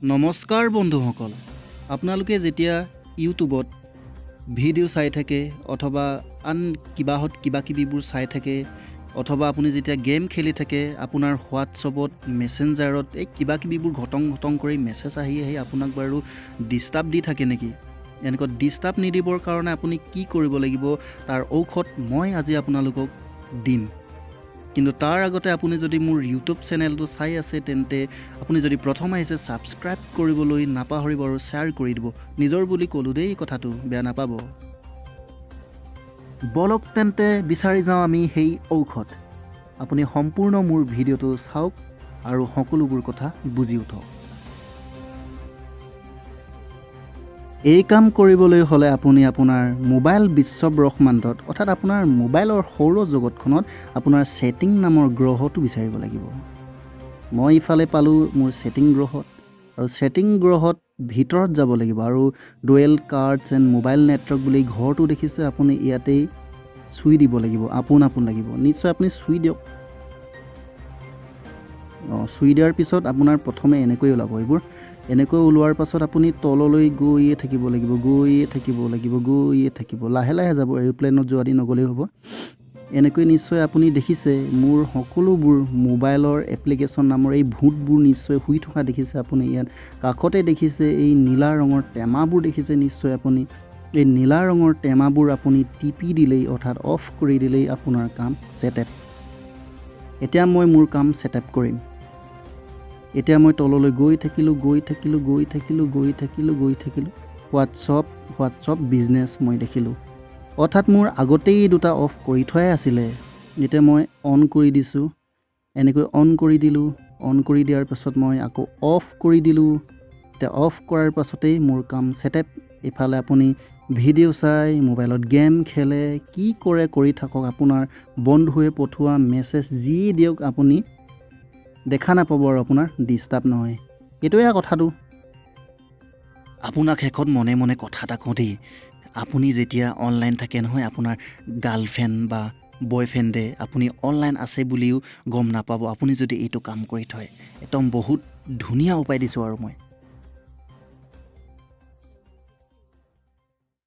নমস্কাৰ বন্ধুসকল, আপোনালোকে যেতিয়া ইউটিউবত ভিডিঅ' চাই থাকে অথবা আন কিবাকিবিবোৰ চাই থাকে অথবা আপুনি যেতিয়া গেম খেলি থাকে, আপোনাৰ হোৱাটছআপত মেছেঞ্জাৰত এই কিবাকিবিবোৰ ঘটং কৰি মেছেজ আহি আপোনাক বাৰু ডিষ্টাৰ্ব দি থাকে নেকি? এনেকুৱা ডিষ্টাৰ্ব নিদিবৰ কাৰণে আপুনি কি কৰিব লাগিব, তাৰ ঔষধ মই আজি আপোনালোকক দিম। কিন্তু তাৰ আগতে আপুনি যদি মোৰ ইউটিউব চেনেলটো চাই আছে, তেন্তে আপুনি যদি প্ৰথম আহিছে ছাবস্ক্ৰাইব কৰিবলৈ নাপাহৰিব আৰু শ্বেয়াৰ কৰি দিব। নিজৰ বুলি ক'লোঁ দেই, কথাটো বেয়া নাপাব। বলক তেন্তে বিচাৰি যাওঁ আমি সেই ঔষধ। আপুনি সম্পূৰ্ণ মোৰ ভিডিঅ'টো চাওক আৰু সকলোবোৰ কথা বুজি উঠক। এই কাম কৰিবলৈ হ'লে আপুনি আপোনাৰ মোবাইল বিশ্ব ব্ৰহ্মাণ্ডত অৰ্থাৎ আপোনাৰ মোবাইলৰ সৌৰ জগতখনত আপোনাৰ ছেটিং নামৰ গ্ৰহটো বিচাৰিব লাগিব। মই ইফালে পালোঁ মোৰ ছেটিং গ্ৰহত, আৰু ছেটিং গ্ৰহত ভিতৰত যাব লাগিব আৰু dual cards and mobile network বুলি ঘৰটো দেখিছে, আপুনি ইয়াতেই চুই দিব লাগিব। আপোন লাগিব, নিশ্চয় আপুনি চুই দিয়ক। চুই দিয়াৰ পিছত আপোনাৰ প্ৰথমে এনেকৈ ওলাব। এইবোৰ এনেকৈ ওলোৱাৰ পাছত আপুনি তললৈ গৈয়ে থাকিব লাগিব। লাহে লাহে যাব, এৰোপ্লেনত যোৱা দি নগ'লেই হ'ব। এনেকৈ নিশ্চয় আপুনি দেখিছে মোৰ সকলোবোৰ মোবাইলৰ এপ্লিকেশ্যন নামৰ এই ভূতবোৰ নিশ্চয় শুই থকা দেখিছে আপুনি। ইয়াত কাষতে দেখিছে এই নীলা ৰঙৰ টেমাবোৰ দেখিছে নিশ্চয় আপুনি। এই নীলা ৰঙৰ টেমাবোৰ আপুনি টিপি দিলেই অৰ্থাৎ অফ কৰি দিলেই আপোনাৰ কাম ছেটআপ। এতিয়া মই মোৰ কাম ছেটআপ কৰিম। এতিয়া মই তললৈ গৈ থাকিলোঁ। হোৱাটছআপ বিজনেছ মই দেখিলোঁ, অৰ্থাৎ মোৰ আগতেই দুটা অফ কৰি থোৱাই আছিলে। এতিয়া মই অন কৰি দিছোঁ, এনেকৈ অন কৰি দিলোঁ। অন কৰি দিয়াৰ পাছত মই আকৌ অফ কৰি দিলোঁ। এতিয়া অফ কৰাৰ পাছতেই মোৰ কাম ছেটআপ। ইফালে আপুনি ভিডিঅ' চাই, মোবাইলত গেম খেলে, কি কৰে কৰি থাকক। আপোনাৰ বন্ধুৱে পঠোৱা মেছেজ যি দিয়ক আপুনি দেখা নাপাব আৰু আপোনাৰ ডিষ্টাৰ্ব নহয়। এইটোৱে কথাটো। আপোনাক শেষত মনে মনে কথা এটা কওঁ দেই। আপুনি যেতিয়া অনলাইন থাকে নহয়, আপোনাৰ গাৰ্লফ্ৰেণ্ড বা বয়ফ্ৰেণ্ডে আপুনি অনলাইন আছে বুলিও গম নাপাব, আপুনি যদি এইটো কাম কৰি থয়। একদম বহুত ধুনীয়া উপায় দিছোঁ আৰু মই।